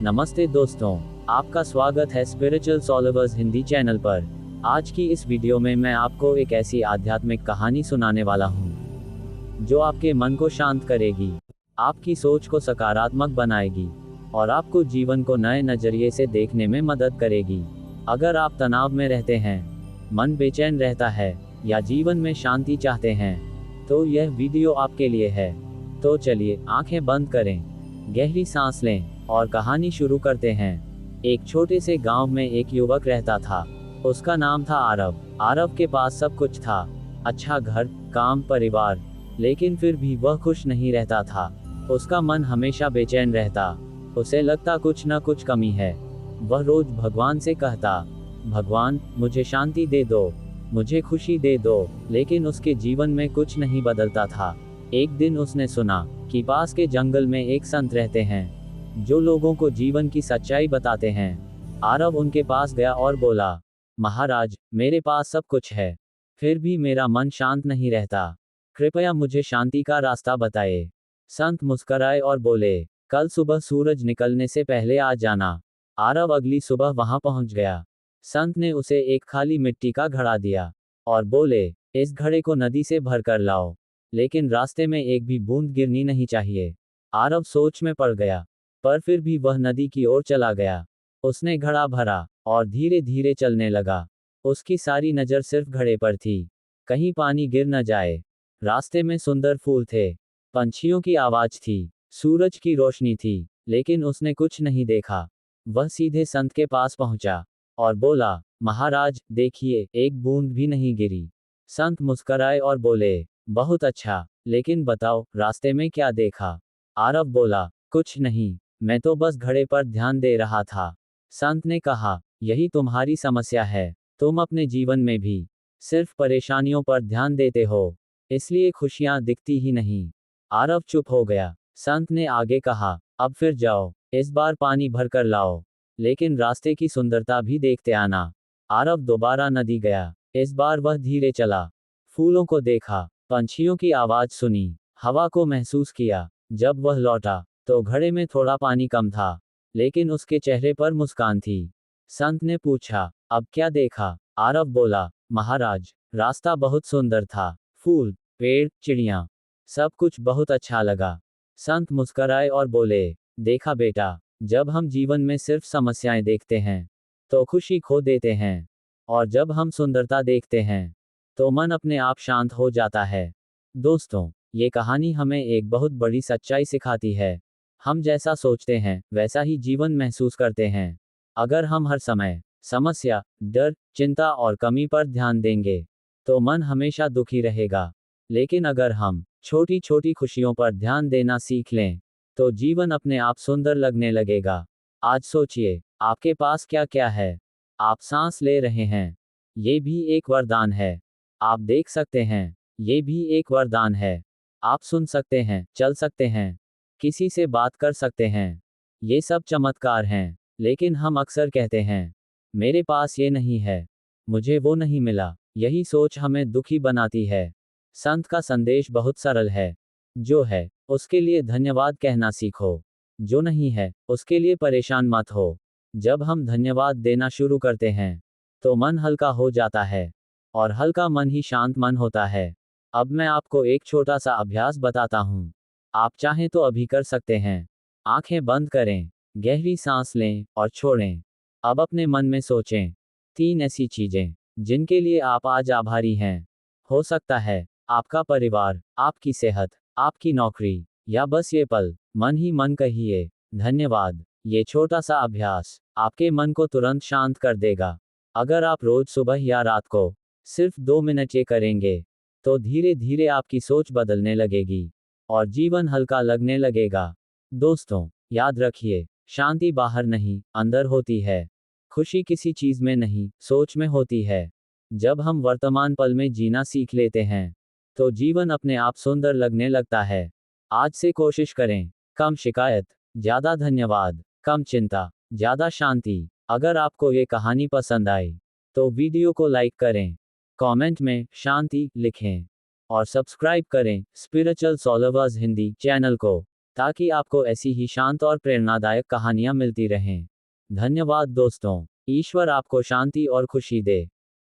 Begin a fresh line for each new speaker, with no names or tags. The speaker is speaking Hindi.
नमस्ते दोस्तों, आपका स्वागत है स्पिरिचुअल सॉल्वर्स हिंदी चैनल पर। आज की इस वीडियो में मैं आपको एक ऐसी आध्यात्मिक कहानी सुनाने वाला हूँ जो आपके मन को शांत करेगी, आपकी सोच को सकारात्मक बनाएगी और आपको जीवन को नए नजरिए से देखने में मदद करेगी। अगर आप तनाव में रहते हैं, मन बेचैन रहता है या जीवन में शांति चाहते हैं, तो यह वीडियो आपके लिए है। तो चलिए आंखें बंद करें, गहरी सांस लें और कहानी शुरू करते हैं। एक छोटे से गांव में एक युवक रहता था। उसका नाम था आरव। आरव के पास सब कुछ था, अच्छा घर, काम, परिवार, लेकिन फिर भी वह खुश नहीं रहता था। उसका मन हमेशा बेचैन रहता। उसे लगता कुछ न कुछ कमी है। वह रोज भगवान से कहता, भगवान मुझे शांति दे दो, मुझे खुशी दे दो, लेकिन उसके जीवन में कुछ नहीं बदलता था। एक दिन उसने सुना कि पास के जंगल में एक संत रहते हैं जो लोगों को जीवन की सच्चाई बताते हैं। आरव उनके पास गया और बोला, महाराज, मेरे पास सब कुछ है, फिर भी मेरा मन शांत नहीं रहता, कृपया मुझे शांति का रास्ता बताए। संत मुस्कराए और बोले, कल सुबह सूरज निकलने से पहले आ जाना। आरव अगली सुबह वहां पहुंच गया। संत ने उसे एक खाली मिट्टी का घड़ा दिया और बोले, इस घड़े को नदी से भर कर लाओ, लेकिन रास्ते में एक भी बूंद गिरनी नहीं चाहिए। आरव सोच में पड़ गया, पर फिर भी वह नदी की ओर चला गया। उसने घड़ा भरा और धीरे धीरे चलने लगा। उसकी सारी नजर सिर्फ घड़े पर थी, कहीं पानी गिर न जाए। रास्ते में सुंदर फूल थे, पंछियों की आवाज थी, सूरज की रोशनी थी, लेकिन उसने कुछ नहीं देखा। वह सीधे संत के पास पहुंचा और बोला, महाराज देखिए, एक बूंद भी नहीं गिरी। संत मुस्कराए और बोले, बहुत अच्छा, लेकिन बताओ रास्ते में क्या देखा। आरव बोला, कुछ नहीं, मैं तो बस घड़े पर ध्यान दे रहा था। संत ने कहा, यही तुम्हारी समस्या है, तुम अपने जीवन में भी सिर्फ परेशानियों पर ध्यान देते हो, इसलिए खुशियां दिखती ही नहीं। आरव चुप हो गया। संत ने आगे कहा, अब फिर जाओ, इस बार पानी भर कर लाओ, लेकिन रास्ते की सुंदरता भी देखते आना। आरव दोबारा नदी गया। इस बार वह धीरे चला, फूलों को देखा, पंछियों की आवाज सुनी, हवा को महसूस किया। जब वह लौटा तो घड़े में थोड़ा पानी कम था, लेकिन उसके चेहरे पर मुस्कान थी। संत ने पूछा, अब क्या देखा। आरव बोला, महाराज, रास्ता बहुत सुंदर था, फूल, पेड़, चिड़िया, सब कुछ बहुत अच्छा लगा। संत मुस्कराए और बोले, देखा बेटा, जब हम जीवन में सिर्फ समस्याएं देखते हैं तो खुशी खो देते हैं, और जब हम सुंदरता देखते हैं तो मन अपने आप शांत हो जाता है। दोस्तों, ये कहानी हमें एक बहुत बड़ी सच्चाई सिखाती है। हम जैसा सोचते हैं वैसा ही जीवन महसूस करते हैं। अगर हम हर समय समस्या, डर, चिंता और कमी पर ध्यान देंगे तो मन हमेशा दुखी रहेगा। लेकिन अगर हम छोटी छोटी खुशियों पर ध्यान देना सीख लें तो जीवन अपने आप सुंदर लगने लगेगा। आज सोचिए, आपके पास क्या क्या है। आप सांस ले रहे हैं, ये भी एक वरदान है। आप देख सकते हैं, ये भी एक वरदान है। आप सुन सकते हैं, चल सकते हैं, किसी से बात कर सकते हैं, ये सब चमत्कार हैं। लेकिन हम अक्सर कहते हैं, मेरे पास ये नहीं है, मुझे वो नहीं मिला। यही सोच हमें दुखी बनाती है। संत का संदेश बहुत सरल है। जो है उसके लिए धन्यवाद कहना सीखो, जो नहीं है उसके लिए परेशान मत हो। जब हम धन्यवाद देना शुरू करते हैं तो मन हल्का हो जाता है, और हल्का मन ही शांत मन होता है। अब मैं आपको एक छोटा सा अभ्यास बताता हूँ। आप चाहें तो अभी कर सकते हैं। आंखें बंद करें, गहरी सांस लें और छोड़ें। अब अपने मन में सोचें 3 ऐसी चीजें जिनके लिए आप आज आभारी हैं। हो सकता है आपका परिवार, आपकी सेहत, आपकी नौकरी, या बस ये पल। मन ही मन कहिए, धन्यवाद। ये छोटा सा अभ्यास आपके मन को तुरंत शांत कर देगा। अगर आप रोज सुबह या रात को सिर्फ 2 मिनट ये करेंगे तो धीरे धीरे आपकी सोच बदलने लगेगी और जीवन हल्का लगने लगेगा। दोस्तों, याद रखिए, शांति बाहर नहीं, अंदर होती है। खुशी किसी चीज में नहीं, सोच में होती है। जब हम वर्तमान पल में जीना सीख लेते हैं तो जीवन अपने आप सुंदर लगने लगता है। आज से कोशिश करें, कम शिकायत, ज्यादा धन्यवाद, कम चिंता, ज्यादा शांति। अगर आपको ये कहानी पसंद आई तो वीडियो को लाइक करें, कमेंट में शांति लिखें और सब्सक्राइब करें स्पिरिचुअल सॉल्वर्स हिंदी चैनल को। ताकि आपको ऐसी ही शांत और प्रेरणादायक कहानियां मिलती रहें। धन्यवाद दोस्तों। ईश्वर आपको शांति और खुशी दे।